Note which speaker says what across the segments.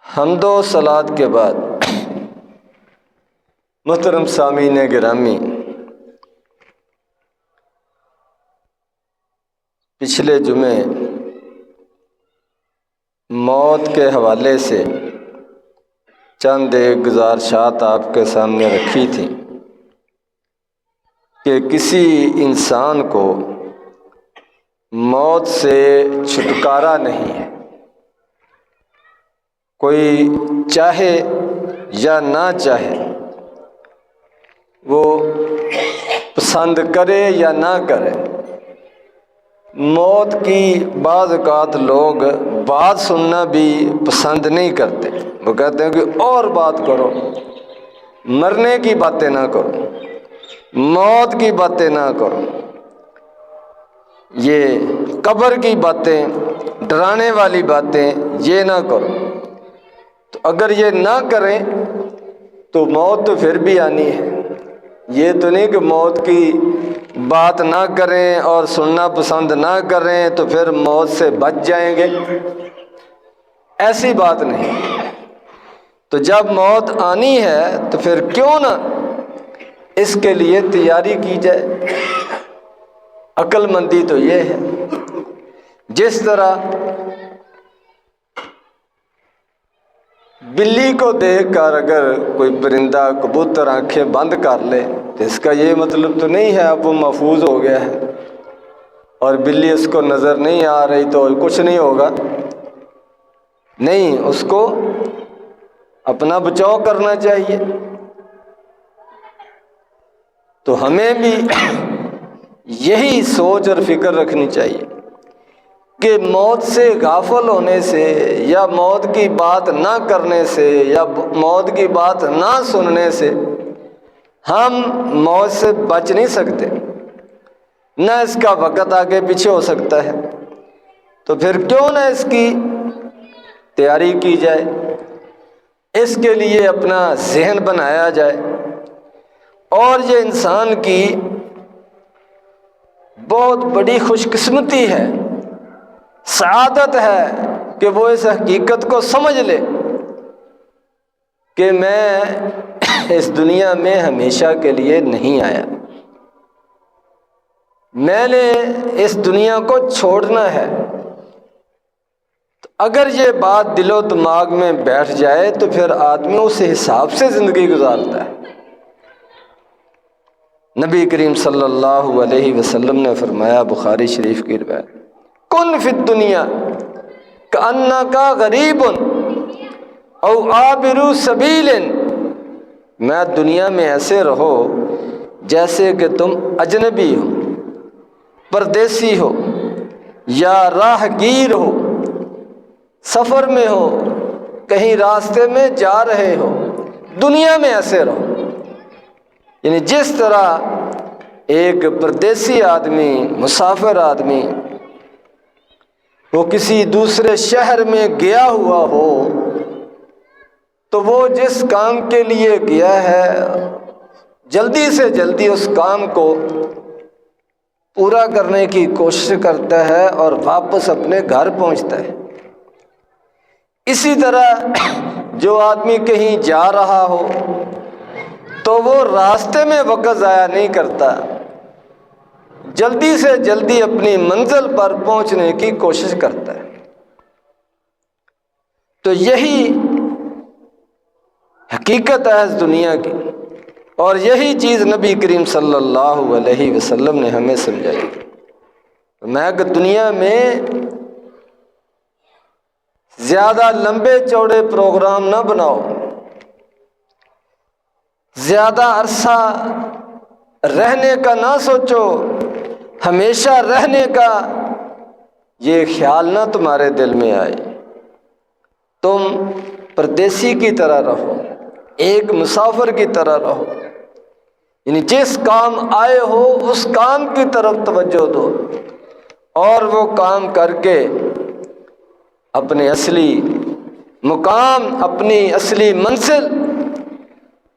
Speaker 1: حمد و صلات کے بعد محترم سامعین گرامی، پچھلے جمعے موت کے حوالے سے چند ایک گزارشات آپ کے سامنے رکھی تھی کہ کسی انسان کو موت سے چھٹکارا نہیں ہے، کوئی چاہے یا نہ چاہے، وہ پسند کرے یا نہ کرے، موت کی بعض اوقات لوگ بات سننا بھی پسند نہیں کرتے۔ وہ کہتے ہیں کہ اور بات کرو، مرنے کی باتیں نہ کرو، موت کی باتیں نہ کرو، یہ قبر کی باتیں، ڈرانے والی باتیں یہ نہ کرو۔ تو اگر یہ نہ کریں تو موت تو پھر بھی آنی ہے۔ یہ تو نہیں کہ موت کی بات نہ کریں اور سننا پسند نہ کریں تو پھر موت سے بچ جائیں گے، ایسی بات نہیں۔ تو جب موت آنی ہے تو پھر کیوں نہ اس کے لیے تیاری کی جائے۔ عقل مندی تو یہ ہے، جس طرح بلی کو دیکھ کر اگر کوئی پرندہ کبوتر آنکھیں بند کر لے تو اس کا یہ مطلب تو نہیں ہے اب وہ محفوظ ہو گیا ہے، اور بلی اس کو نظر نہیں آ رہی تو کچھ نہیں ہوگا، نہیں، اس کو اپنا بچاؤ کرنا چاہیے۔ تو ہمیں بھی یہی سوچ اور فکر رکھنی چاہیے کہ موت سے غافل ہونے سے یا موت کی بات نہ کرنے سے یا موت کی بات نہ سننے سے ہم موت سے بچ نہیں سکتے، نہ اس کا وقت آگے پیچھے ہو سکتا ہے۔ تو پھر کیوں نہ اس کی تیاری کی جائے، اس کے لیے اپنا ذہن بنایا جائے۔ اور یہ انسان کی بہت بڑی خوش قسمتی ہے، سعادت ہے کہ وہ اس حقیقت کو سمجھ لے کہ میں اس دنیا میں ہمیشہ کے لیے نہیں آیا، میں نے اس دنیا کو چھوڑنا ہے۔ اگر یہ بات دل و دماغ میں بیٹھ جائے تو پھر آدمی اس حساب سے زندگی گزارتا ہے۔ نبی کریم صلی اللہ علیہ وسلم نے فرمایا، بخاری شریف کی روایت، کن فی الدنیا کأنک غریب او عابر سبیل، میں دنیا میں ایسے رہو جیسے کہ تم اجنبی ہو، پردیسی ہو یا راہ گیر ہو، سفر میں ہو، کہیں راستے میں جا رہے ہو، دنیا میں ایسے رہو۔ یعنی جس طرح ایک پردیسی آدمی، مسافر آدمی، وہ کسی دوسرے شہر میں گیا ہوا ہو تو وہ جس کام کے لیے گیا ہے جلدی سے جلدی اس کام کو پورا کرنے کی کوشش کرتا ہے اور واپس اپنے گھر پہنچتا ہے۔ اسی طرح جو آدمی کہیں جا رہا ہو تو وہ راستے میں وقت ضائع نہیں کرتا، جلدی سے جلدی اپنی منزل پر پہنچنے کی کوشش کرتا ہے۔ تو یہی حقیقت ہے اس دنیا کی، اور یہی چیز نبی کریم صلی اللہ علیہ وسلم نے ہمیں سمجھائی۔ میں کہ دنیا میں زیادہ لمبے چوڑے پروگرام نہ بناؤ، زیادہ عرصہ رہنے کا نہ سوچو، ہمیشہ رہنے کا یہ خیال نہ تمہارے دل میں آئے۔ تم پردیسی کی طرح رہو، ایک مسافر کی طرح رہو، یعنی جس کام آئے ہو اس کام کی طرف توجہ دو اور وہ کام کر کے اپنے اصلی مقام، اپنی اصلی منزل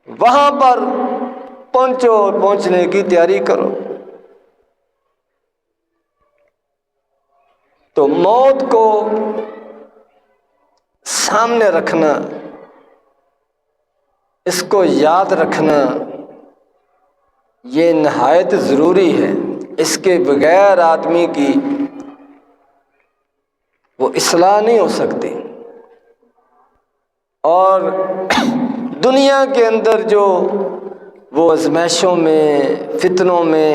Speaker 1: وہاں پر پہنچو اور پہنچنے کی تیاری کرو۔ تو موت کو سامنے رکھنا، اس کو یاد رکھنا، یہ نہایت ضروری ہے۔ اس کے بغیر آدمی کی وہ اصلاح نہیں ہو سکتی۔ اور دنیا کے اندر جو وہ آزمائشوں میں، فتنوں میں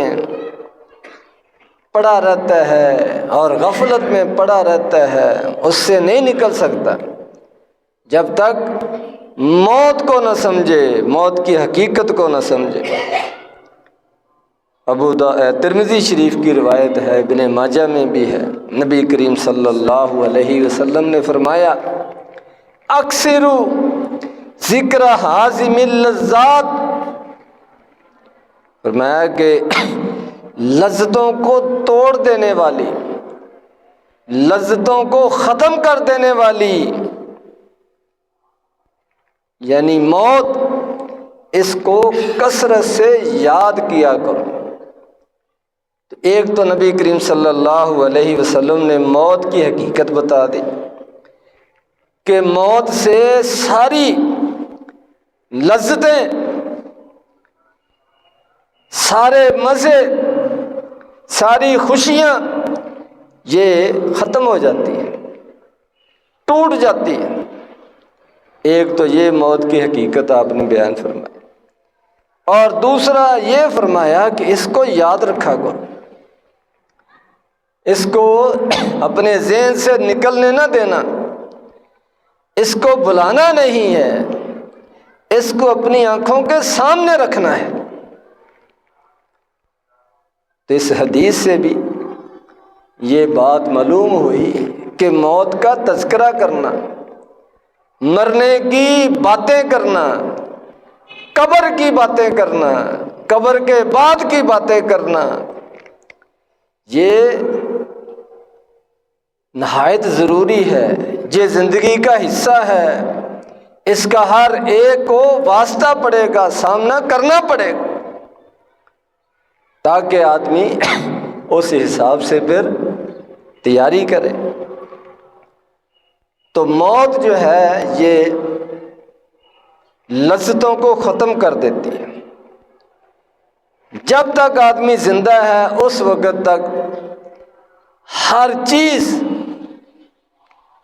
Speaker 1: پڑا رہتا ہے اور غفلت میں پڑا رہتا ہے، اس سے نہیں نکل سکتا جب تک موت کو نہ سمجھے، موت کی حقیقت کو نہ سمجھے۔ ترمذی شریف کی روایت ہے، ابن ماجہ میں بھی ہے، نبی کریم صلی اللہ علیہ وسلم نے فرمایا اکثروا ذکر ہاضم اللذات، فرمایا کہ لذتوں کو توڑ دینے والی، لذتوں کو ختم کر دینے والی یعنی موت، اس کو کثرت سے یاد کیا کرو۔ تو ایک تو نبی کریم صلی اللہ علیہ وسلم نے موت کی حقیقت بتا دی کہ موت سے ساری لذتیں، سارے مزے، ساری خوشیاں یہ ختم ہو جاتی ہیں، ٹوٹ جاتی ہیں۔ ایک تو یہ موت کی حقیقت آپ نے بیان فرمائی، اور دوسرا یہ فرمایا کہ اس کو یاد رکھا کرو، اس کو اپنے ذہن سے نکلنے نہ دینا، اس کو بلانا نہیں ہے، اس کو اپنی آنکھوں کے سامنے رکھنا ہے۔ تو اس حدیث سے بھی یہ بات معلوم ہوئی کہ موت کا تذکرہ کرنا، مرنے کی باتیں کرنا، قبر کی باتیں کرنا، قبر کے بعد کی باتیں کرنا، یہ نہایت ضروری ہے، یہ زندگی کا حصہ ہے، اس کا ہر ایک کو واسطہ پڑے گا، سامنا کرنا پڑے گا، تاکہ آدمی اس حساب سے پھر تیاری کرے۔ تو موت جو ہے یہ لذتوں کو ختم کر دیتی ہے۔ جب تک آدمی زندہ ہے اس وقت تک ہر چیز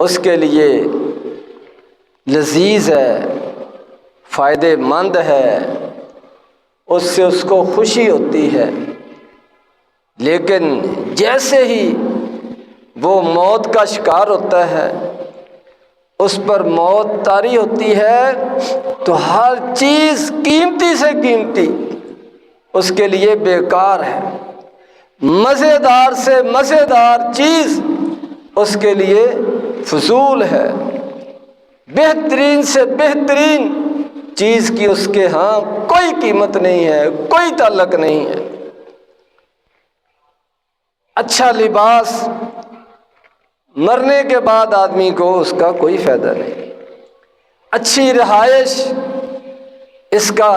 Speaker 1: اس کے لیے لذیذ ہے، فائدے مند ہے، اس سے اس کو خوشی ہوتی ہے۔ لیکن جیسے ہی وہ موت کا شکار ہوتا ہے، اس پر موت طاری ہوتی ہے، تو ہر چیز قیمتی سے قیمتی اس کے لیے بیکار ہے، مزیدار سے مزیدار چیز اس کے لیے فضول ہے، بہترین سے بہترین چیز کی اس کے ہاں کوئی قیمت نہیں ہے، کوئی تعلق نہیں ہے۔ اچھا لباس مرنے کے بعد آدمی کو اس کا کوئی فائدہ نہیں، اچھی رہائش اس کا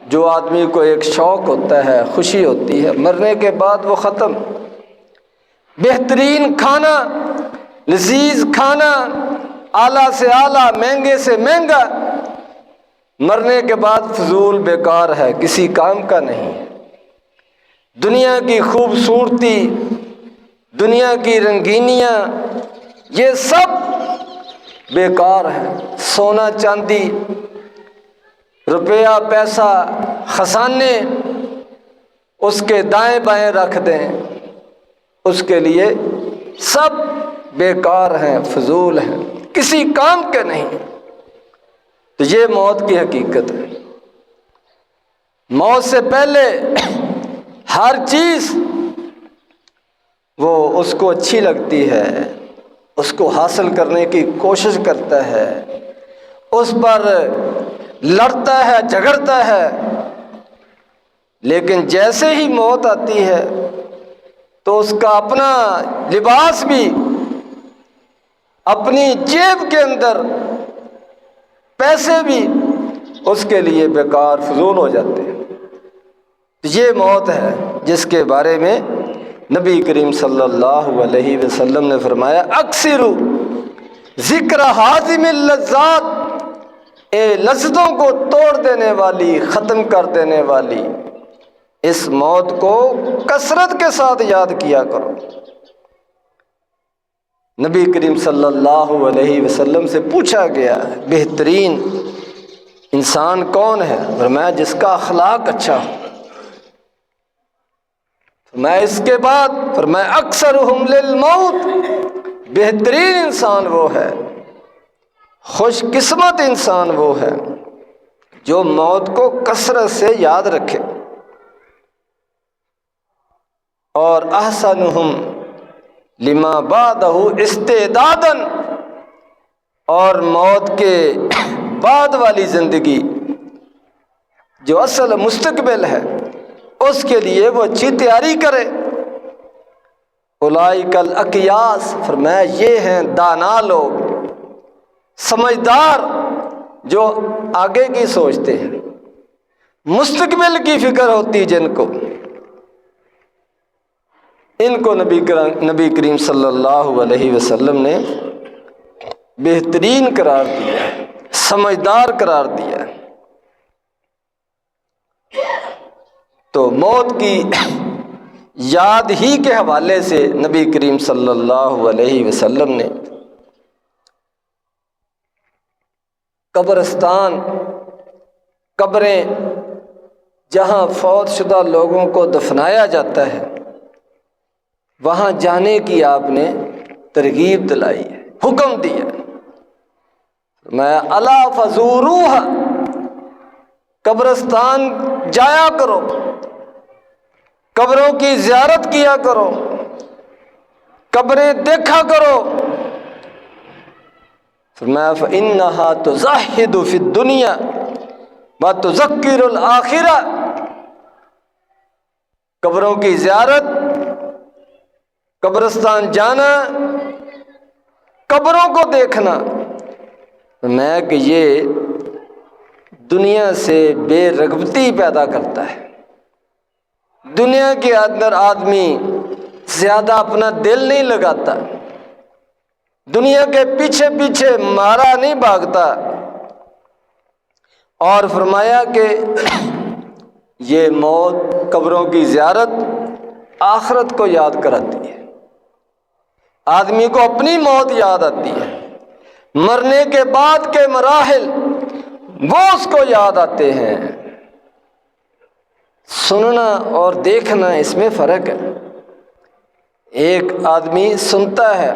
Speaker 1: جو آدمی کو ایک شوق ہوتا ہے، خوشی ہوتی ہے، مرنے کے بعد وہ ختم۔ بہترین کھانا، لذیذ کھانا، اعلیٰ سے اعلیٰ، مہنگے سے مہنگا، مرنے کے بعد فضول بیکار ہے، کسی کام کا نہیں ہے۔ دنیا کی خوبصورتی، دنیا کی رنگینیاں، یہ سب بیکار ہے۔ سونا چاندی، روپیہ پیسہ، خزانے اس کے دائیں بائیں رکھ دیں، اس کے لیے سب بیکار ہیں، فضول ہیں، کسی کام کے نہیں۔ تو یہ موت کی حقیقت ہے۔ موت سے پہلے ہر چیز وہ اس کو اچھی لگتی ہے، اس کو حاصل کرنے کی کوشش کرتا ہے، اس پر لڑتا ہے، جھگڑتا ہے، لیکن جیسے ہی موت آتی ہے تو اس کا اپنا لباس بھی اپنی جیب کے اندر، پیسے بھی اس کے لیے بیکار فضول ہو جاتے ہیں۔ یہ موت ہے جس کے بارے میں نبی کریم صلی اللہ علیہ وسلم نے فرمایا اکثروا ذکر حازم اللذات، اے لذتوں کو توڑ دینے والی، ختم کر دینے والی اس موت کو کثرت کے ساتھ یاد کیا کرو۔ نبی کریم صلی اللہ علیہ وسلم سے پوچھا گیا بہترین انسان کون ہے؟ فرمایا جس کا اخلاق اچھا ہو۔ فرمایا اس کے بعد فرمایا اکثرہم للموت، بہترین انسان وہ ہے، خوش قسمت انسان وہ ہے جو موت کو کثرت سے یاد رکھے۔ اور احسنہم لما بعدہ استعدادا، اور موت کے بعد والی زندگی جو اصل مستقبل ہے اس کے لیے وہ اچھی تیاری کرے۔ اولئک الاکیاس، فرمایا یہ ہیں دانا لوگ، سمجھدار، جو آگے کی سوچتے ہیں، مستقبل کی فکر ہوتی جن کو، ان کو نبی کریم صلی اللہ علیہ وسلم نے بہترین قرار دیا، سمجھدار قرار دیا۔ تو موت کی یاد ہی کے حوالے سے نبی کریم صلی اللہ علیہ وسلم نے قبرستان، قبریں جہاں فوت شدہ لوگوں کو دفنایا جاتا ہے وہاں جانے کی آپ نے ترغیب دلائی ہے، حکم دیا۔ میں الا فزوروها، قبرستان جایا کرو، قبروں کی زیارت کیا کرو، قبریں دیکھا کرو۔ فرمایا فإنها تزہد فی الدنیا وتذکر الآخرہ، قبروں کی زیارت، قبرستان جانا، قبروں کو دیکھنا، میں کہ یہ دنیا سے بے رغبتی پیدا کرتا ہے۔ دنیا کے اندر آدمی زیادہ اپنا دل نہیں لگاتا، دنیا کے پیچھے پیچھے مارا نہیں بھاگتا۔ اور فرمایا کہ یہ موت، قبروں کی زیارت آخرت کو یاد کراتی ہے، آدمی کو اپنی موت یاد آتی ہے، مرنے کے بعد کے مراحل وہ اس کو یاد آتے ہیں۔ سننا اور دیکھنا اس میں فرق ہے۔ ایک آدمی سنتا ہے،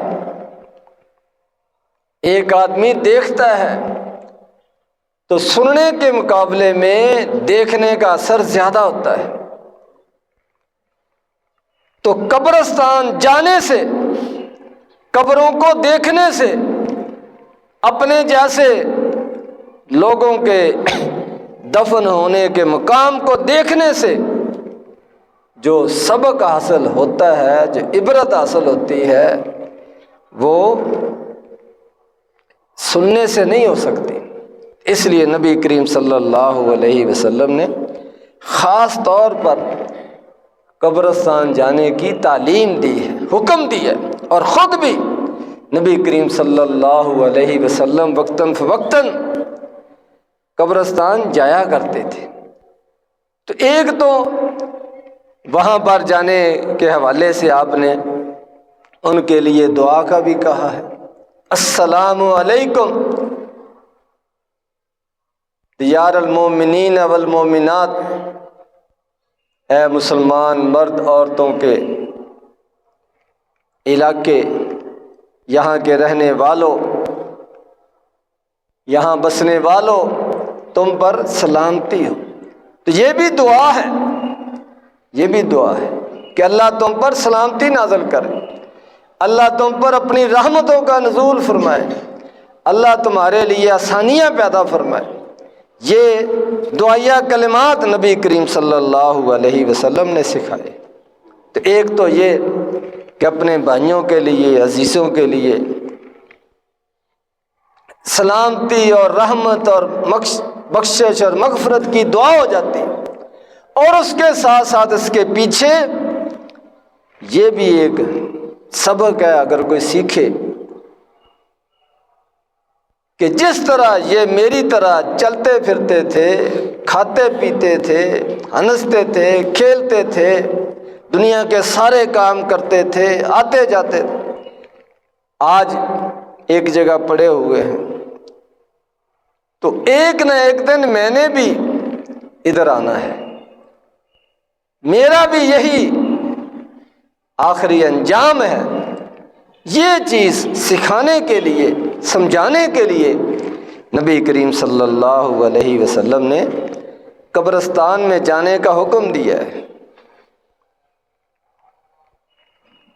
Speaker 1: ایک آدمی دیکھتا ہے، تو سننے کے مقابلے میں دیکھنے کا اثر زیادہ ہوتا ہے۔ تو قبرستان جانے سے، قبروں کو دیکھنے سے، اپنے جیسے لوگوں کے دفن ہونے کے مقام کو دیکھنے سے جو سبق حاصل ہوتا ہے، جو عبرت حاصل ہوتی ہے، وہ سننے سے نہیں ہو سکتی۔ اس لیے نبی کریم صلی اللہ علیہ وسلم نے خاص طور پر قبرستان جانے کی تعلیم دی ہے، حکم دی ہے، اور خود بھی نبی کریم صلی اللہ علیہ وسلم وقتاً فوقتاً قبرستان جایا کرتے تھے۔ تو ایک تو وہاں پر جانے کے حوالے سے آپ نے ان کے لیے دعا کا بھی کہا ہے، السلام علیکم دیار المومنین والمومنات، اے مسلمان مرد عورتوں کے علاقے، یہاں کے رہنے والوں، یہاں بسنے والوں، تم پر سلامتی ہو۔ تو یہ بھی دعا ہے، یہ بھی دعا ہے کہ اللہ تم پر سلامتی نازل کرے، اللہ تم پر اپنی رحمتوں کا نزول فرمائے، اللہ تمہارے لیے آسانیاں پیدا فرمائے۔ یہ دعائیہ کلمات نبی کریم صلی اللہ علیہ وسلم نے سکھائے۔ تو ایک تو یہ کہ اپنے بھائیوں کے لیے، عزیزوں کے لیے سلامتی اور رحمت اور بخشش اور مغفرت کی دعا ہو جاتی، اور اس کے ساتھ ساتھ اس کے پیچھے یہ بھی ایک سبق ہے، اگر کوئی سیکھے کہ جس طرح یہ میری طرح چلتے پھرتے تھے، کھاتے پیتے تھے، ہنستے تھے، کھیلتے تھے، دنیا کے سارے کام کرتے تھے، آتے جاتے تھے، آج ایک جگہ پڑے ہوئے ہیں، تو ایک نہ ایک دن میں نے بھی ادھر آنا ہے، میرا بھی یہی آخری انجام ہے۔ یہ چیز سکھانے کے لیے، سمجھانے کے لیے نبی کریم صلی اللہ علیہ وسلم نے قبرستان میں جانے کا حکم دیا ہے۔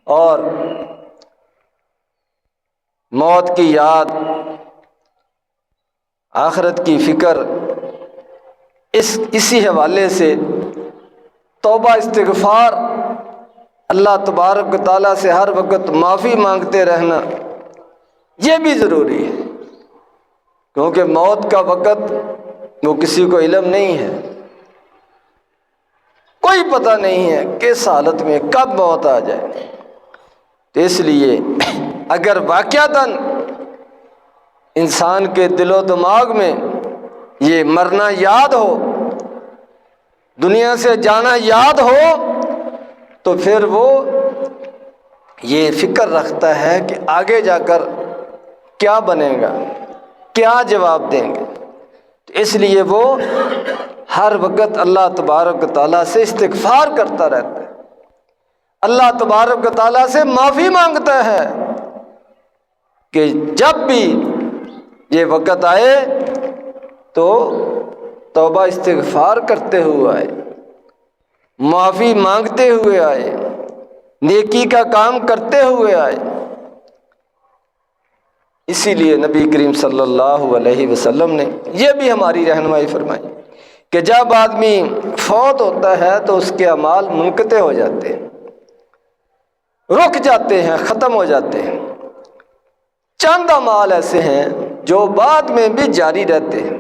Speaker 1: اور موت کی یاد، آخرت کی فکر، اسی حوالے سے توبہ استغفار، اللہ تبارک و تعالیٰ سے ہر وقت معافی مانگتے رہنا، یہ بھی ضروری ہے، کیونکہ موت کا وقت وہ کسی کو علم نہیں ہے، کوئی پتہ نہیں ہے کس حالت میں کب موت آ جائے۔ تو اس لیے اگر واقعتاً انسان کے دل و دماغ میں یہ مرنا یاد ہو، دنیا سے جانا یاد ہو، تو پھر وہ یہ فکر رکھتا ہے کہ آگے جا کر کیا بنے گا، کیا جواب دیں گے، تو اس لیے وہ ہر وقت اللہ تبارک و تعالیٰ سے استغفار کرتا رہتا ہے، اللہ تبارک و تعالیٰ سے معافی مانگتا ہے کہ جب بھی یہ وقت آئے تو توبہ استغفار کرتے ہوئے آئے، معافی مانگتے ہوئے آئے، نیکی کا کام کرتے ہوئے آئے۔ اسی لیے نبی کریم صلی اللہ علیہ وسلم نے یہ بھی ہماری رہنمائی فرمائی کہ جب آدمی فوت ہوتا ہے تو اس کے اعمال منقطع ہو جاتے ہیں، رک جاتے ہیں، ختم ہو جاتے ہیں۔ چند اعمال ایسے ہیں جو بعد میں بھی جاری رہتے ہیں،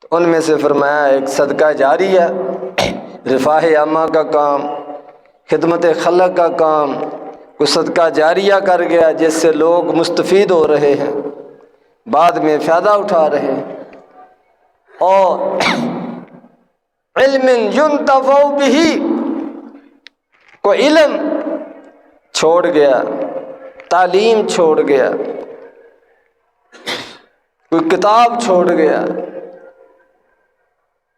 Speaker 1: تو ان میں سے فرمایا ایک صدقہ جاریہ، رفاہ عامہ کا کام، خدمت خلق کا کام، کوئی صدقہ جاریہ کر گیا جس سے لوگ مستفید ہو رہے ہیں، بعد میں فائدہ اٹھا رہے ہیں، اور علم ينتفع به، کوئی علم چھوڑ گیا، تعلیم چھوڑ گیا، کوئی کتاب چھوڑ گیا،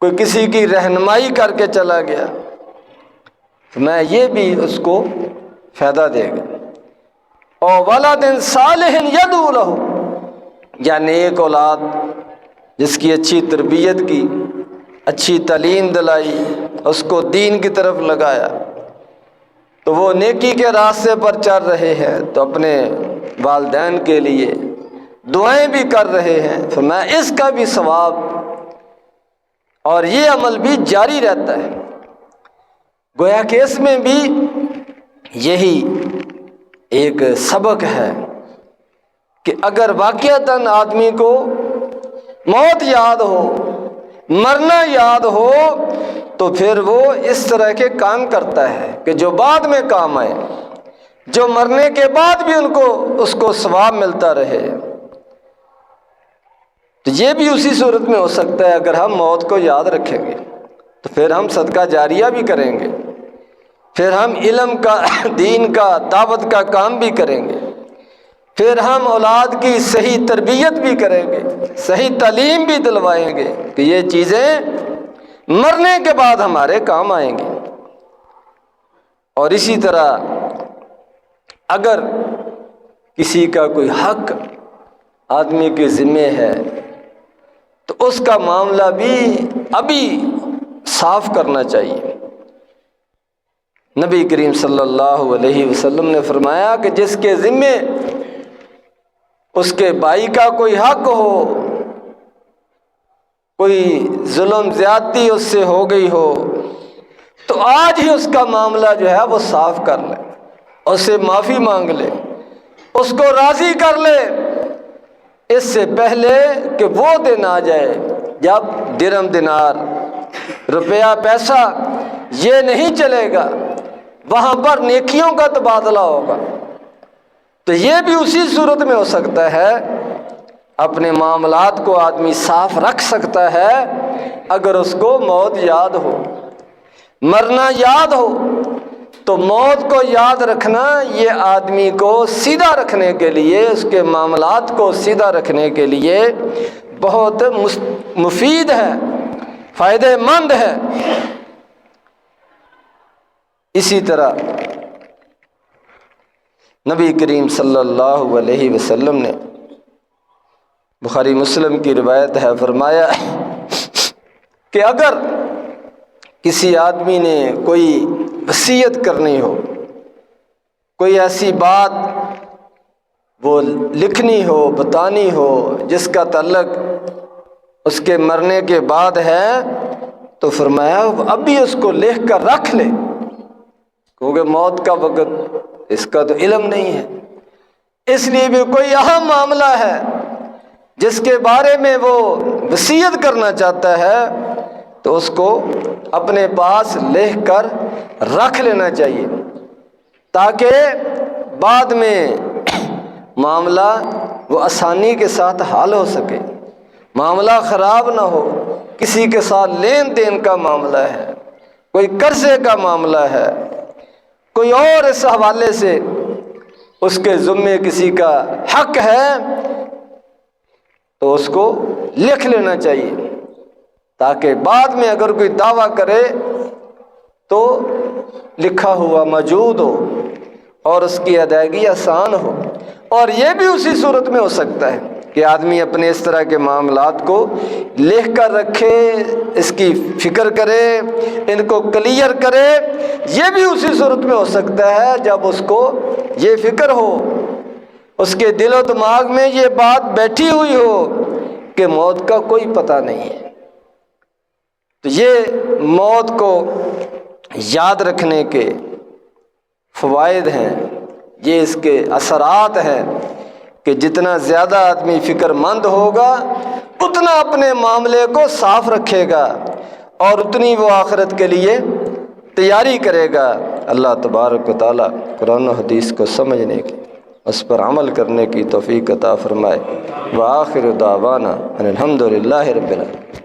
Speaker 1: کوئی کسی کی رہنمائی کر کے چلا گیا، میں یہ بھی اس کو فائدہ دے گا۔ اور ولد صالح یدعو لہ، یعنی ایک اولاد جس کی اچھی تربیت کی، اچھی تعلیم دلائی، اس کو دین کی طرف لگایا، تو وہ نیکی کے راستے پر چل رہے ہیں، تو اپنے والدین کے لیے دعائیں بھی کر رہے ہیں، تو میں اس کا بھی ثواب، اور یہ عمل بھی جاری رہتا ہے۔ گویا کہ اس میں بھی یہی ایک سبق ہے کہ اگر واقعتاً آدمی کو موت یاد ہو، مرنا یاد ہو، تو پھر وہ اس طرح کے کام کرتا ہے کہ جو بعد میں کام آئے، جو مرنے کے بعد بھی اس کو ثواب ملتا رہے۔ تو یہ بھی اسی صورت میں ہو سکتا ہے اگر ہم موت کو یاد رکھیں گے تو پھر ہم صدقہ جاریہ بھی کریں گے، پھر ہم علم کا، دین کا، دعوت کا کام بھی کریں گے، پھر ہم اولاد کی صحیح تربیت بھی کریں گے، صحیح تعلیم بھی دلوائیں گے کہ یہ چیزیں مرنے کے بعد ہمارے کام آئیں گی۔ اور اسی طرح اگر کسی کا کوئی حق آدمی کے ذمے ہے تو اس کا معاملہ بھی ابھی صاف کرنا چاہیے۔ نبی کریم صلی اللہ علیہ وسلم نے فرمایا کہ جس کے ذمے اس کے بھائی کا کوئی حق ہو، کوئی ظلم زیادتی اس سے ہو گئی ہو، تو آج ہی اس کا معاملہ جو ہے وہ صاف کر لے، اس سے معافی مانگ لے، اس کو راضی کر لے، اس سے پہلے کہ وہ دن آ جائے جب درہم دینار، روپیہ پیسہ یہ نہیں چلے گا، وہاں پر نیکیوں کا تبادلہ ہوگا۔ تو یہ بھی اسی صورت میں ہو سکتا ہے اپنے معاملات کو آدمی صاف رکھ سکتا ہے اگر اس کو موت یاد ہو، مرنا یاد ہو۔ تو موت کو یاد رکھنا یہ آدمی کو سیدھا رکھنے کے لیے، اس کے معاملات کو سیدھا رکھنے کے لیے بہت مفید ہے، فائدہ مند ہے۔ اسی طرح نبی کریم صلی اللہ علیہ وسلم نے، بخاری مسلم کی روایت ہے، فرمایا کہ اگر کسی آدمی نے کوئی وصیت کرنی ہو، کوئی ایسی بات وہ لکھنی ہو، بتانی ہو جس کا تعلق اس کے مرنے کے بعد ہے، تو فرمایا ابھی اس کو لکھ کر رکھ لے، کیونکہ موت کا وقت اس کا تو علم نہیں ہے۔ اس لیے بھی کوئی اہم معاملہ ہے جس کے بارے میں وہ وصیت کرنا چاہتا ہے تو اس کو اپنے پاس لکھ کر رکھ لینا چاہیے، تاکہ بعد میں معاملہ وہ آسانی کے ساتھ حل ہو سکے، معاملہ خراب نہ ہو۔ کسی کے ساتھ لین دین کا معاملہ ہے، کوئی قرضے کا معاملہ ہے، کوئی اور اس حوالے سے اس کے ذمے کسی کا حق ہے، تو اس کو لکھ لینا چاہیے، تاکہ بعد میں اگر کوئی دعویٰ کرے تو لکھا ہوا موجود ہو اور اس کی ادائیگی آسان ہو۔ اور یہ بھی اسی صورت میں ہو سکتا ہے کہ آدمی اپنے اس طرح کے معاملات کو لکھ کر رکھے، اس کی فکر کرے، ان کو کلیئر کرے۔ یہ بھی اسی صورت میں ہو سکتا ہے جب اس کو یہ فکر ہو، اس کے دل و دماغ میں یہ بات بیٹھی ہوئی ہو کہ موت کا کوئی پتہ نہیں ہے۔ تو یہ موت کو یاد رکھنے کے فوائد ہیں، یہ اس کے اثرات ہیں کہ جتنا زیادہ آدمی فکر مند ہوگا اتنا اپنے معاملے کو صاف رکھے گا اور اتنی وہ آخرت کے لیے تیاری کرے گا۔ اللہ تبارک و تعالیٰ قرآن و حدیث کو سمجھنے کی، اس پر عمل کرنے کی توفیق عطا فرمائے۔ وآخر دعوانا ان الحمد للہ رب العالمین۔